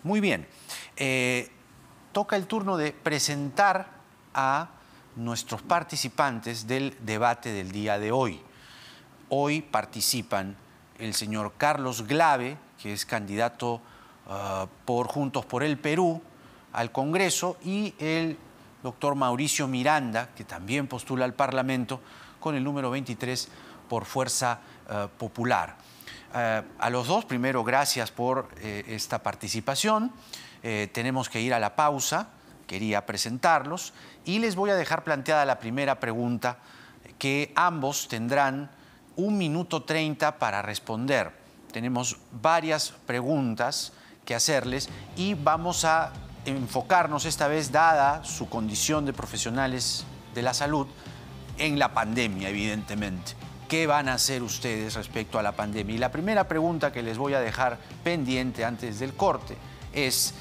Muy bien. Toca el turno de presentar a nuestros participantes del debate del día de hoy. Hoy participan el señor Carlos Glave, que es candidato por Juntos por el Perú al Congreso, y el doctor Mauricio Miranda, que también postula al Parlamento con el número 23 por Fuerza Popular. A los dos, primero, gracias por esta participación. Tenemos que ir a la pausa, quería presentarlos y les voy a dejar planteada la primera pregunta, que ambos tendrán 1 minuto 30 para responder. Tenemos varias preguntas que hacerles y vamos a enfocarnos esta vez, dada su condición de profesionales de la salud, en la pandemia, evidentemente. ¿Qué van a hacer ustedes respecto a la pandemia? Y la primera pregunta que les voy a dejar pendiente antes del corte es: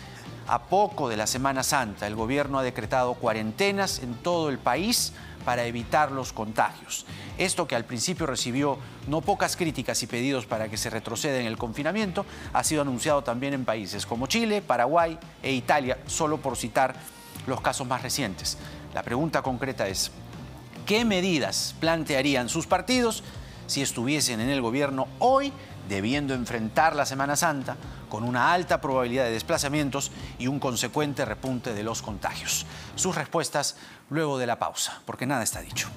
a poco de la Semana Santa, el gobierno ha decretado cuarentenas en todo el país para evitar los contagios. Esto, que al principio recibió no pocas críticas y pedidos para que se retroceda en el confinamiento, ha sido anunciado también en países como Chile, Paraguay e Italia, solo por citar los casos más recientes. La pregunta concreta es: ¿qué medidas plantearían sus partidos si estuviesen en el gobierno hoy, debiendo enfrentar la Semana Santa con una alta probabilidad de desplazamientos y un consecuente repunte de los contagios? Sus respuestas luego de la pausa, porque nada está dicho.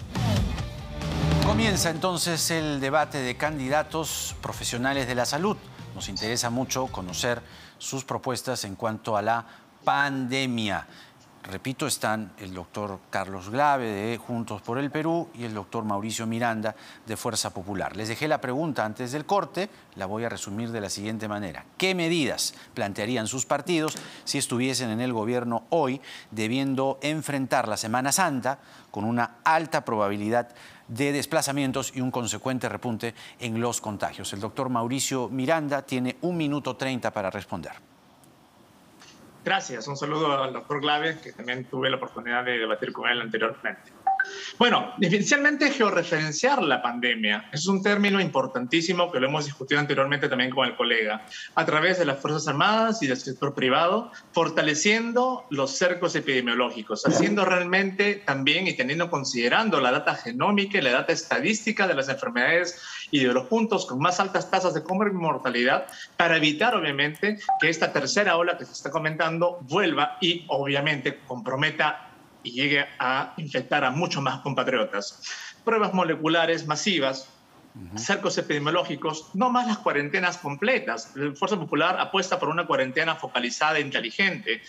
Comienza entonces el debate de candidatos profesionales de la salud. Nos interesa mucho conocer sus propuestas en cuanto a la pandemia. Repito, están el doctor Carlos Glave de Juntos por el Perú y el doctor Mauricio Miranda de Fuerza Popular. Les dejé la pregunta antes del corte, la voy a resumir de la siguiente manera: ¿qué medidas plantearían sus partidos si estuviesen en el gobierno hoy, debiendo enfrentar la Semana Santa con una alta probabilidad de desplazamientos y un consecuente repunte en los contagios? El doctor Mauricio Miranda tiene 1 minuto 30 para responder. Gracias. Un saludo al doctor Glave, que también tuve la oportunidad de debatir con él anteriormente. Bueno, inicialmente, georreferenciar la pandemia es un término importantísimo que lo hemos discutido anteriormente también con el colega, a través de las Fuerzas Armadas y del sector privado, fortaleciendo los cercos epidemiológicos, haciendo realmente también y considerando la data genómica y la data estadística de las enfermedades y de los puntos con más altas tasas de mortalidad, para evitar, obviamente, que esta tercera ola que se está comentando vuelva y, obviamente, comprometa y llegue a infectar a muchos más compatriotas. Pruebas moleculares masivas, cercos epidemiológicos, no más las cuarentenas completas. La Fuerza Popular apuesta por una cuarentena focalizada e inteligente,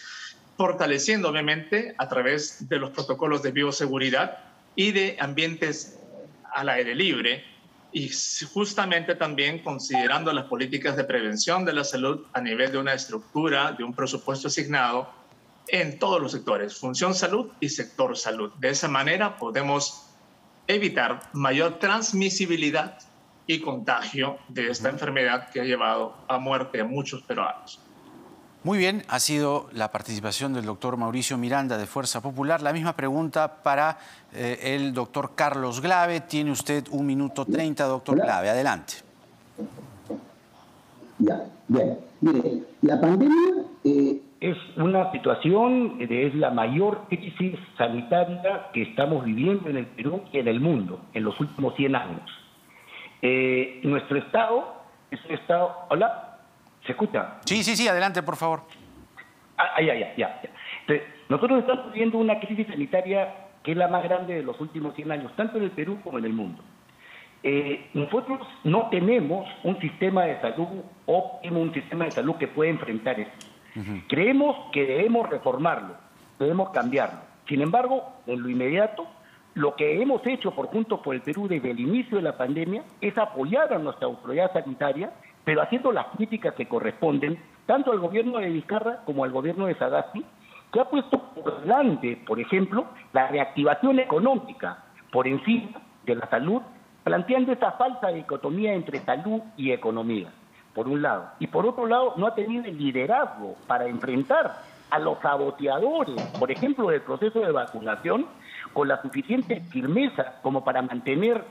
fortaleciendo, obviamente, a través de los protocolos de bioseguridad y de ambientes al aire libre, y justamente también considerando las políticas de prevención de la salud a nivel de una estructura, de un presupuesto asignado en todos los sectores, función salud y sector salud. De esa manera podemos evitar mayor transmisibilidad y contagio de esta enfermedad que ha llevado a muerte a muchos peruanos. Muy bien, ha sido la participación del doctor Mauricio Miranda de Fuerza Popular. La misma pregunta para el doctor Carlos Glave. Tiene usted 1 minuto 30, doctor Glave. Adelante. Ya, bien. Mire, la pandemia es una situación, es la mayor crisis sanitaria que estamos viviendo en el Perú y en el mundo en los últimos 100 años. Nuestro Estado es un Estado... ¿Hola? ¿Se escucha? Sí, adelante, por favor. Ya. Entonces, nosotros estamos viviendo una crisis sanitaria que es la más grande de los últimos 100 años, tanto en el Perú como en el mundo. Nosotros no tenemos un sistema de salud óptimo, un sistema de salud que pueda enfrentar esto. Creemos que debemos reformarlo, debemos cambiarlo. Sin embargo, en lo inmediato, lo que hemos hecho por Juntos por el Perú desde el inicio de la pandemia es apoyar a nuestra autoridad sanitaria, pero haciendo las críticas que corresponden tanto al gobierno de Vizcarra como al gobierno de Sagasti, que ha puesto por delante, por ejemplo, la reactivación económica por encima de la salud, planteando esta falsa dicotomía entre salud y economía, por un lado. Y por otro lado, no ha tenido el liderazgo para enfrentar a los saboteadores, por ejemplo, del proceso de vacunación, con la suficiente firmeza como para mantener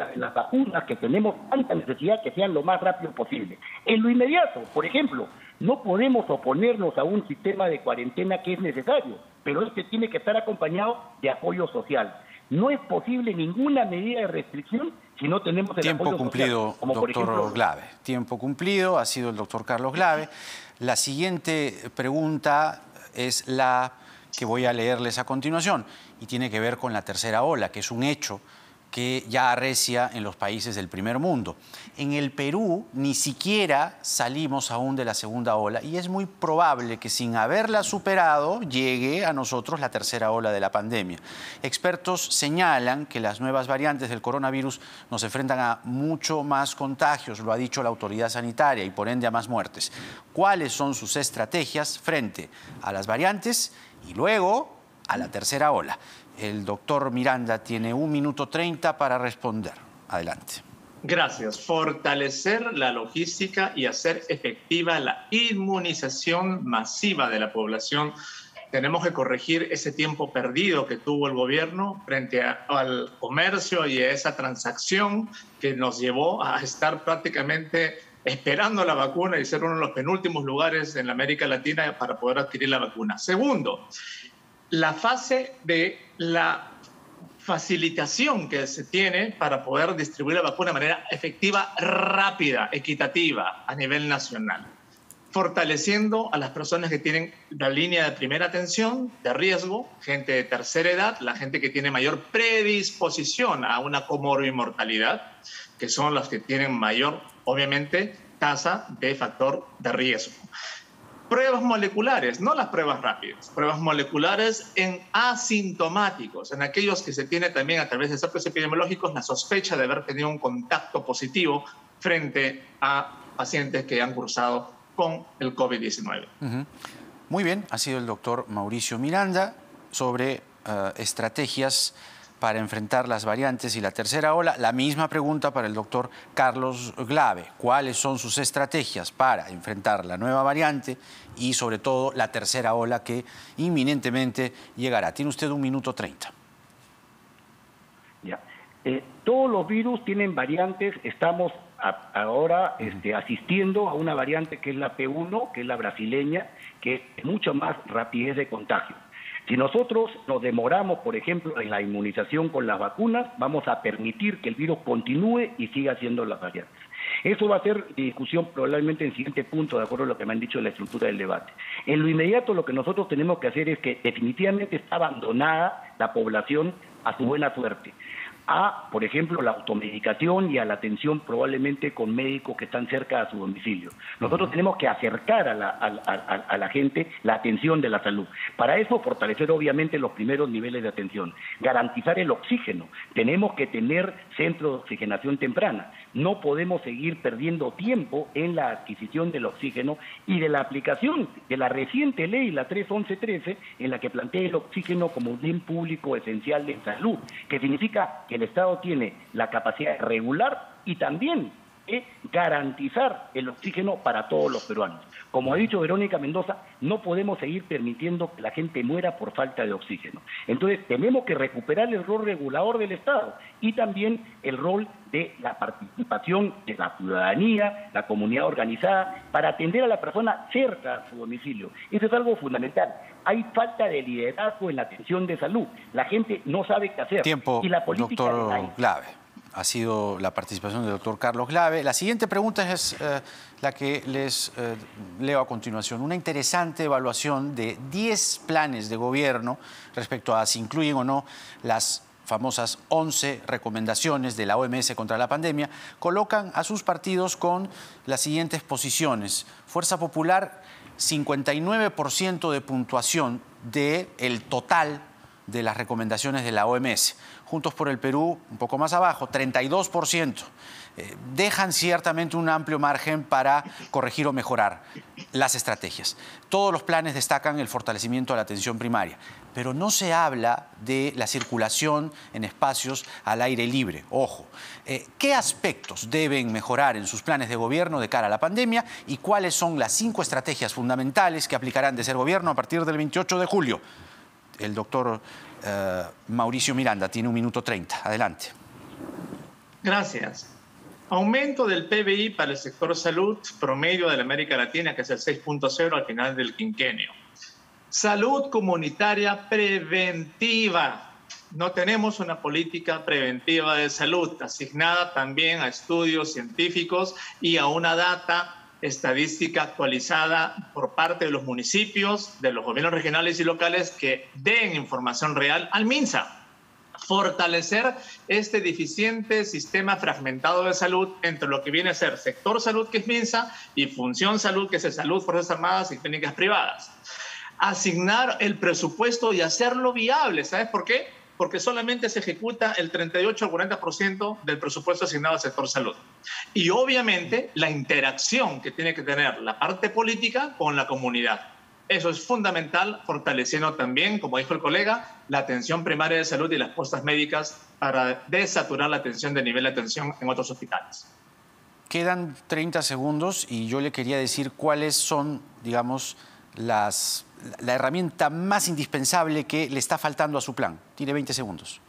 de las vacunas, que tenemos tanta necesidad, que sean lo más rápido posible. En lo inmediato, por ejemplo, no podemos oponernos a un sistema de cuarentena que es necesario, pero este tiene que estar acompañado de apoyo social. No es posible ninguna medida de restricción si no tenemos el tiempo apoyo cumplido, social, como doctor por ejemplo, Glave. Tiempo cumplido, ha sido el doctor Carlos Glave. La siguiente pregunta es la que voy a leerles a continuación y tiene que ver con la tercera ola, que es un hecho que ya arrecia en los países del primer mundo. En el Perú ni siquiera salimos aún de la segunda ola y es muy probable que sin haberla superado llegue a nosotros la tercera ola de la pandemia. Expertos señalan que las nuevas variantes del coronavirus nos enfrentan a mucho más contagios, lo ha dicho la autoridad sanitaria, y por ende a más muertes. ¿Cuáles son sus estrategias frente a las variantes y luego a la tercera ola? El doctor Miranda tiene 1 minuto 30 para responder. Adelante. Gracias. Fortalecer la logística y hacer efectiva la inmunización masiva de la población. Tenemos que corregir ese tiempo perdido que tuvo el gobierno frente al comercio y a esa transacción que nos llevó a estar prácticamente esperando la vacuna y ser uno de los penúltimos lugares en la América Latina para poder adquirir la vacuna. Segundo, la fase de la facilitación que se tiene para poder distribuir la vacuna de manera efectiva, rápida, equitativa a nivel nacional, fortaleciendo a las personas que tienen la línea de primera atención de riesgo, gente de tercera edad, la gente que tiene mayor predisposición a una comorbimortalidad, que son las que tienen mayor, obviamente, tasa de factor de riesgo. Pruebas moleculares, no las pruebas rápidas, pruebas moleculares en asintomáticos, en aquellos que se tiene también a través de exámenes epidemiológicos la sospecha de haber tenido un contacto positivo frente a pacientes que han cursado con el COVID-19. Muy bien, ha sido el doctor Mauricio Miranda sobre estrategias para enfrentar las variantes y la tercera ola. La misma pregunta para el doctor Carlos Glave. ¿Cuáles son sus estrategias para enfrentar la nueva variante y sobre todo la tercera ola que inminentemente llegará? Tiene usted 1 minuto 30. Ya. Todos los virus tienen variantes. Estamos ahora asistiendo a una variante que es la P1, que es la brasileña, que es mucho más rapidez de contagio. Si nosotros nos demoramos, por ejemplo, en la inmunización con las vacunas, vamos a permitir que el virus continúe y siga haciendo las variantes. Eso va a ser discusión probablemente en el siguiente punto, de acuerdo a lo que me han dicho de la estructura del debate. En lo inmediato, lo que nosotros tenemos que hacer es que definitivamente está abandonada la población a su buena suerte, a, por ejemplo, la automedicación y a la atención probablemente con médicos que están cerca de su domicilio. Nosotros tenemos que acercar a la gente la atención de la salud. Para eso, fortalecer obviamente los primeros niveles de atención, garantizar el oxígeno. Tenemos que tener centros de oxigenación temprana. No podemos seguir perdiendo tiempo en la adquisición del oxígeno y de la aplicación de la reciente ley, la 31113, en la que plantea el oxígeno como un bien público esencial de salud, que significa que el Estado tiene la capacidad de regular y también garantizar el oxígeno para todos los peruanos. Como ha dicho Verónica Mendoza, no podemos seguir permitiendo que la gente muera por falta de oxígeno. Entonces, tenemos que recuperar el rol regulador del Estado y también el rol de la participación de la ciudadanía, la comunidad organizada, para atender a la persona cerca a su domicilio. Eso es algo fundamental. Hay falta de liderazgo en la atención de salud. La gente no sabe qué hacer. Tiempo, y la política doctor Glave. Ha sido la participación del doctor Carlos Glave. La siguiente pregunta es la que les leo a continuación. Una interesante evaluación de 10 planes de gobierno respecto a si incluyen o no las famosas 11 recomendaciones de la OMS contra la pandemia, colocan a sus partidos con las siguientes posiciones. Fuerza Popular, 59% de puntuación del total de las recomendaciones de la OMS. Juntos por el Perú, un poco más abajo, 32%. Dejan ciertamente un amplio margen para corregir o mejorar las estrategias. Todos los planes destacan el fortalecimiento de la atención primaria, pero no se habla de la circulación en espacios al aire libre. Ojo, ¿qué aspectos deben mejorar en sus planes de gobierno de cara a la pandemia y cuáles son las 5 estrategias fundamentales que aplicarán de ser gobierno a partir del 28 de julio? El doctor Mauricio Miranda tiene 1 minuto 30. Adelante. Gracias. Aumento del PBI para el sector salud promedio de la América Latina, que es el 6.0 al final del quinquenio. Salud comunitaria preventiva. No tenemos una política preventiva de salud asignada también a estudios científicos y a una data estadística actualizada por parte de los municipios, de los gobiernos regionales y locales que den información real al MINSA. Fortalecer este deficiente sistema fragmentado de salud entre lo que viene a ser sector salud, que es MINSA, y función salud, que es salud, fuerzas armadas y clínicas privadas. Asignar el presupuesto y hacerlo viable. ¿Sabes por qué? Porque solamente se ejecuta el 38 al 40% del presupuesto asignado al sector salud. Y obviamente la interacción que tiene que tener la parte política con la comunidad. Eso es fundamental, fortaleciendo también, como dijo el colega, la atención primaria de salud y las postas médicas para desaturar la atención de nivel de atención en otros hospitales. Quedan 30 segundos y yo le quería decir cuáles son, digamos, la herramienta más indispensable que le está faltando a su plan. Tiene 20 segundos.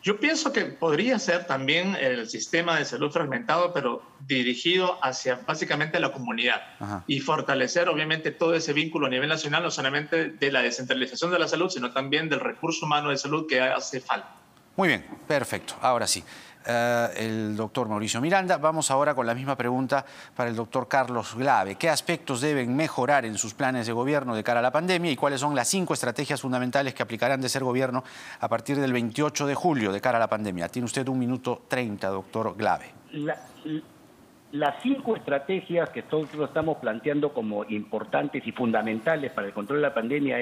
Yo pienso que podría ser también el sistema de salud fragmentado, pero dirigido hacia básicamente la comunidad. Ajá. Y fortalecer obviamente todo ese vínculo a nivel nacional, no solamente de la descentralización de la salud, sino también del recurso humano de salud que hace falta. Muy bien, perfecto. Ahora sí. El doctor Mauricio Miranda. Vamos ahora con la misma pregunta para el doctor Carlos Glave. ¿Qué aspectos deben mejorar en sus planes de gobierno de cara a la pandemia y cuáles son las 5 estrategias fundamentales que aplicarán de ser gobierno a partir del 28 de julio de cara a la pandemia? Tiene usted 1 minuto 30, doctor Glave. Las 5 estrategias que nosotros estamos planteando como importantes y fundamentales para el control de la pandemia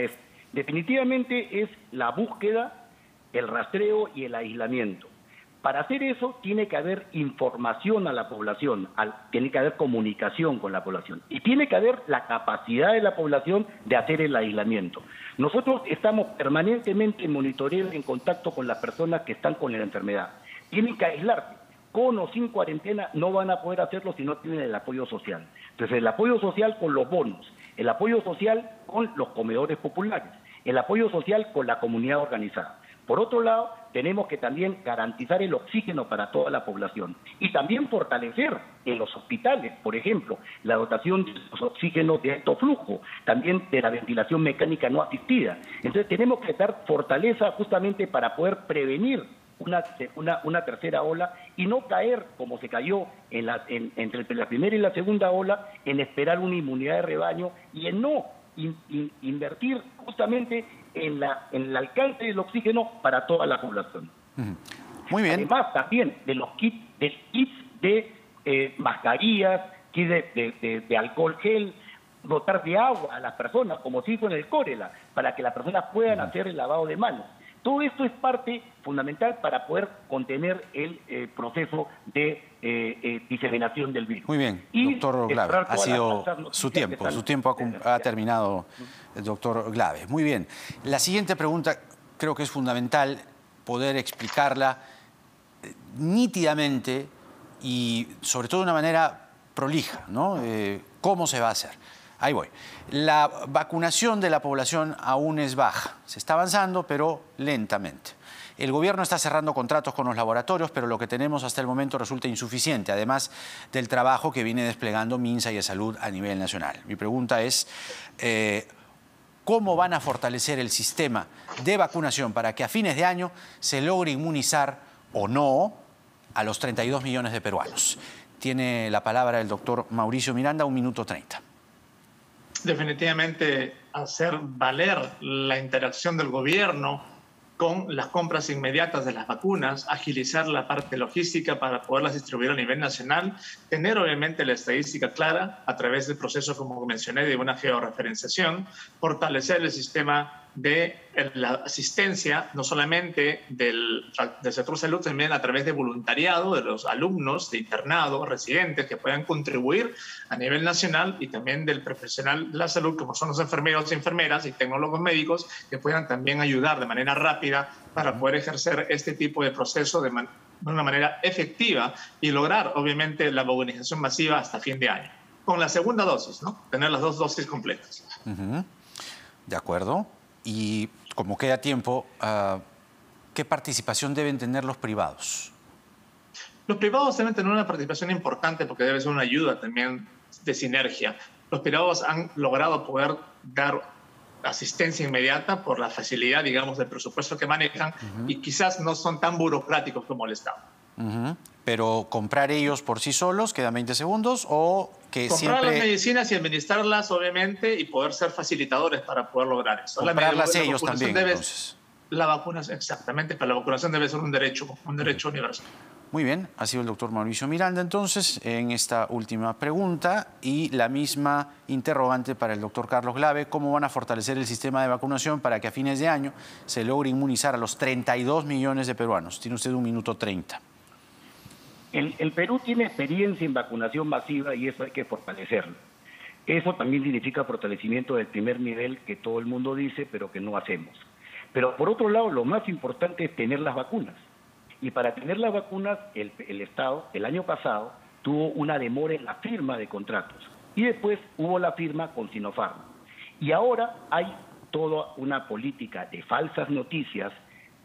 definitivamente es la búsqueda, el rastreo y el aislamiento. Para hacer eso tiene que haber información a la población, tiene que haber comunicación con la población y tiene que haber la capacidad de la población de hacer el aislamiento. Nosotros estamos permanentemente en monitoreo y en contacto con las personas que están con la enfermedad. Tienen que aislarse. Con o sin cuarentena no van a poder hacerlo si no tienen el apoyo social. Entonces el apoyo social con los bonos, el apoyo social con los comedores populares, el apoyo social con la comunidad organizada. Por otro lado, tenemos que también garantizar el oxígeno para toda la población y también fortalecer en los hospitales, por ejemplo, la dotación de los oxígenos de alto flujo, también de la ventilación mecánica no asistida. Entonces tenemos que dar fortaleza justamente para poder prevenir una tercera ola y no caer, como se cayó entre la primera y la segunda ola, en esperar una inmunidad de rebaño y en no invertir justamente en el alcance del oxígeno para toda la población. Muy bien. Además, también de los kits de mascarillas, kits de alcohol gel, dotar de agua a las personas, como se hizo en el Córela, para que las personas puedan hacer el lavado de manos. Todo esto es parte fundamental para poder contener el proceso de diseminación del virus. Muy bien, doctor Glave, ha sido su tiempo ha terminado, el doctor Glave. Muy bien, la siguiente pregunta creo que es fundamental poder explicarla nítidamente y sobre todo de una manera prolija, ¿no? ¿Cómo se va a hacer? Ahí voy. La vacunación de la población aún es baja. Se está avanzando, pero lentamente. El gobierno está cerrando contratos con los laboratorios, pero lo que tenemos hasta el momento resulta insuficiente, además del trabajo que viene desplegando MINSA y ESalud a nivel nacional. Mi pregunta es, ¿cómo van a fortalecer el sistema de vacunación para que a fines de año se logre inmunizar o no a los 32 millones de peruanos? Tiene la palabra el doctor Mauricio Miranda, 1 minuto 30. Definitivamente hacer valer la interacción del gobierno con las compras inmediatas de las vacunas, agilizar la parte logística para poderlas distribuir a nivel nacional, tener obviamente la estadística clara a través del proceso, como mencioné, de una georreferenciación, fortalecer el sistema de la asistencia, no solamente del sector salud, también a través de voluntariado de los alumnos de internado, residentes, que puedan contribuir a nivel nacional y también del profesional de la salud, como son los enfermeros y enfermeras y tecnólogos médicos, que puedan también ayudar de manera rápida para poder ejercer este tipo de proceso de una manera efectiva y lograr, obviamente, la vacunación masiva hasta fin de año. Con la segunda dosis, ¿no? Tener las 2 dosis completas. De acuerdo. Y como queda tiempo, ¿qué participación deben tener los privados? Los privados deben tener una participación importante porque debe ser una ayuda también de sinergia. Los privados han logrado poder dar asistencia inmediata por la facilidad, digamos, del presupuesto que manejan y quizás no son tan burocráticos como el Estado. Pero comprar ellos por sí solos, quedan 20 segundos, o que comprar siempre... las medicinas y administrarlas, obviamente, y poder ser facilitadores para poder lograr eso. Comprarlas ellos también, entonces. La vacuna, exactamente, pero la vacunación debe ser un derecho universal. Muy bien, ha sido el doctor Mauricio Miranda entonces en esta última pregunta y la misma interrogante para el doctor Carlos Glave. ¿Cómo van a fortalecer el sistema de vacunación para que a fines de año se logre inmunizar a los 32 millones de peruanos? Tiene usted 1 minuto 30. El Perú tiene experiencia en vacunación masiva y eso hay que fortalecerlo. Eso también significa fortalecimiento del primer nivel que todo el mundo dice, pero que no hacemos. Pero por otro lado, lo más importante es tener las vacunas. Y para tener las vacunas, el Estado, el año pasado, tuvo una demora en la firma de contratos. Y después hubo la firma con Sinopharm. Y ahora hay toda una política de falsas noticias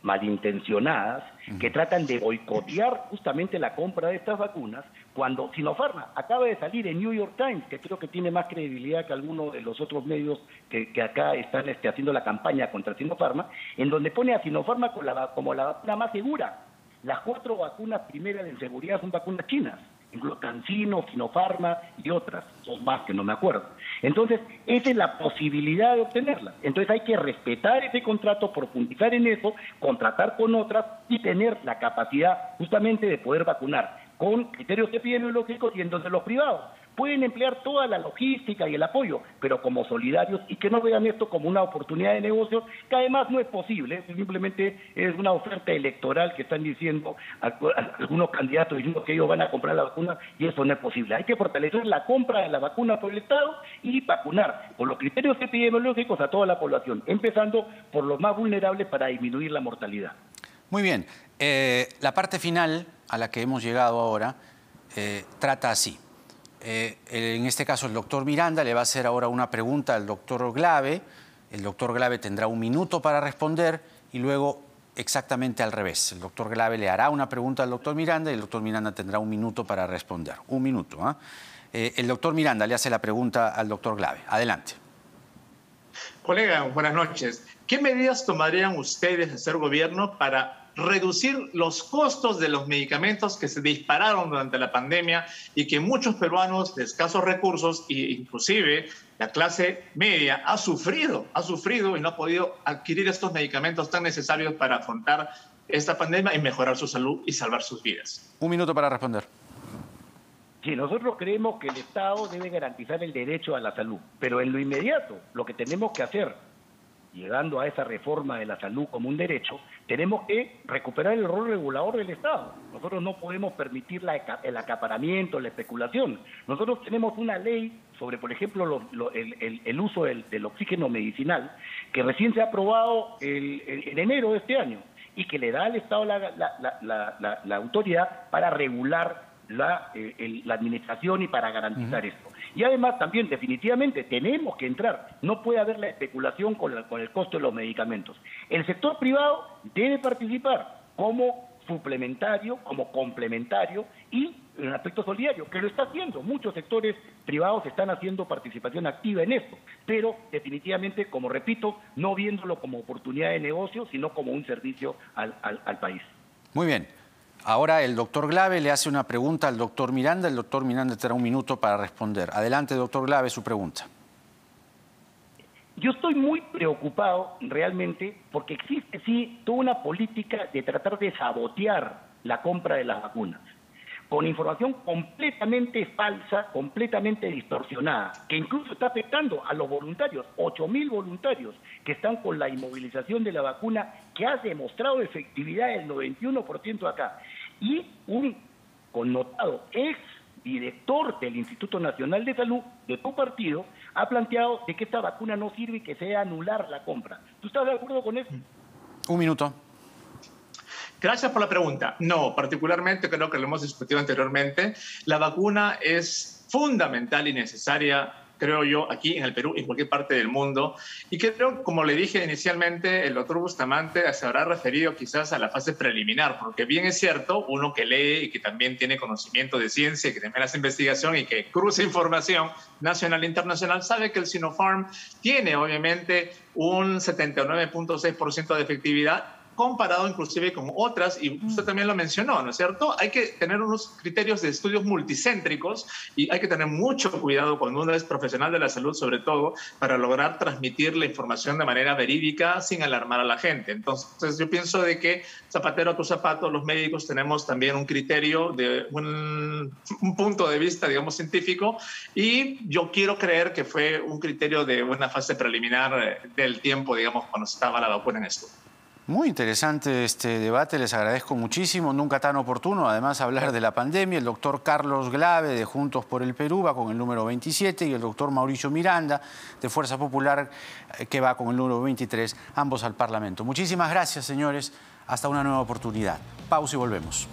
malintencionadas que tratan de boicotear justamente la compra de estas vacunas, cuando Sinopharm acaba de salir en New York Times, que creo que tiene más credibilidad que alguno de los otros medios que acá están haciendo la campaña contra Sinopharm, en donde pone a Sinopharm como la vacuna más segura. Las 4 vacunas primeras en seguridad son vacunas chinas, incluso CanSino, Sinopharm y otras, son más que no me acuerdo. Entonces, esa es la posibilidad de obtenerlas. Entonces hay que respetar ese contrato, profundizar en eso, contratar con otras y tener la capacidad justamente de poder vacunar con criterios epidemiológicos y entonces los privados pueden emplear toda la logística y el apoyo, pero como solidarios y que no vean esto como una oportunidad de negocio, que además no es posible, simplemente es una oferta electoral que están diciendo algunos candidatos diciendo que ellos van a comprar la vacuna y eso no es posible. Hay que fortalecer la compra de la vacuna por el Estado y vacunar con los criterios epidemiológicos a toda la población, empezando por los más vulnerables para disminuir la mortalidad. Muy bien. La parte final a la que hemos llegado ahora trata así. En este caso el doctor Miranda le va a hacer ahora una pregunta al doctor Glave. El doctor Glave tendrá 1 minuto para responder y luego exactamente al revés. El doctor Glave le hará una pregunta al doctor Miranda y el doctor Miranda tendrá 1 minuto para responder. 1 minuto. El doctor Miranda le hace la pregunta al doctor Glave. Adelante. Colega, buenas noches. ¿Qué medidas tomarían ustedes de ser gobierno para reducir los costos de los medicamentos que se dispararon durante la pandemia y que muchos peruanos de escasos recursos e inclusive la clase media ha sufrido y no ha podido adquirir estos medicamentos tan necesarios para afrontar esta pandemia y mejorar su salud y salvar sus vidas? 1 minuto para responder. Sí, nosotros creemos que el Estado debe garantizar el derecho a la salud, pero en lo inmediato lo que tenemos que hacer, llegando a esa reforma de la salud como un derecho, tenemos que recuperar el rol regulador del Estado. Nosotros no podemos permitir el acaparamiento, la especulación. Nosotros tenemos una ley sobre, por ejemplo, el uso del oxígeno medicinal, que recién se ha aprobado en enero de este año, y que le da al Estado la autoridad para regular la administración y para garantizar esto. Y además también definitivamente tenemos que entrar, no puede haber la especulación con el costo de los medicamentos. El sector privado debe participar como suplementario, como complementario y en aspecto solidario, que lo está haciendo. Muchos sectores privados están haciendo participación activa en esto, pero definitivamente, como repito, no viéndolo como oportunidad de negocio, sino como un servicio al país. Muy bien. Ahora el doctor Glave le hace una pregunta al doctor Miranda. El doctor Miranda tendrá 1 minuto para responder. Adelante, doctor Glave, su pregunta. Yo estoy muy preocupado realmente porque existe, sí, toda una política de tratar de sabotear la compra de las vacunas, con información completamente falsa, completamente distorsionada, que incluso está afectando a los voluntarios, 8.000 voluntarios que están con la inmovilización de la vacuna, que ha demostrado efectividad del 91% acá. Y un connotado ex director del Instituto Nacional de Salud de tu partido ha planteado de que esta vacuna no sirve y que se debe anular la compra. ¿Tú estás de acuerdo con eso? 1 minuto. Gracias por la pregunta. No, particularmente creo que lo hemos discutido anteriormente. La vacuna es fundamental y necesaria creo yo, aquí en el Perú y en cualquier parte del mundo. Y creo, como le dije inicialmente, el doctor Bustamante se habrá referido quizás a la fase preliminar, porque bien es cierto, uno que lee y que también tiene conocimiento de ciencia, que también hace investigación y que cruza información nacional e internacional, sabe que el Sinopharm tiene obviamente un 79.6% de efectividad, comparado inclusive con otras, y usted también lo mencionó, ¿no es cierto? Hay que tener unos criterios de estudios multicéntricos y hay que tener mucho cuidado cuando uno es profesional de la salud, sobre todo, para lograr transmitir la información de manera verídica sin alarmar a la gente. Entonces, yo pienso de que zapatero a tu zapato, los médicos tenemos también un criterio, de un punto de vista, digamos, científico, y yo quiero creer que fue un criterio de una fase preliminar del tiempo, digamos, cuando estaba la vacuna en estudio. Muy interesante este debate, les agradezco muchísimo, nunca tan oportuno, además hablar de la pandemia. El doctor Carlos Glave de Juntos por el Perú va con el número 27 y el doctor Mauricio Miranda de Fuerza Popular que va con el número 23, ambos al Parlamento. Muchísimas gracias, señores, hasta una nueva oportunidad. Pausa y volvemos.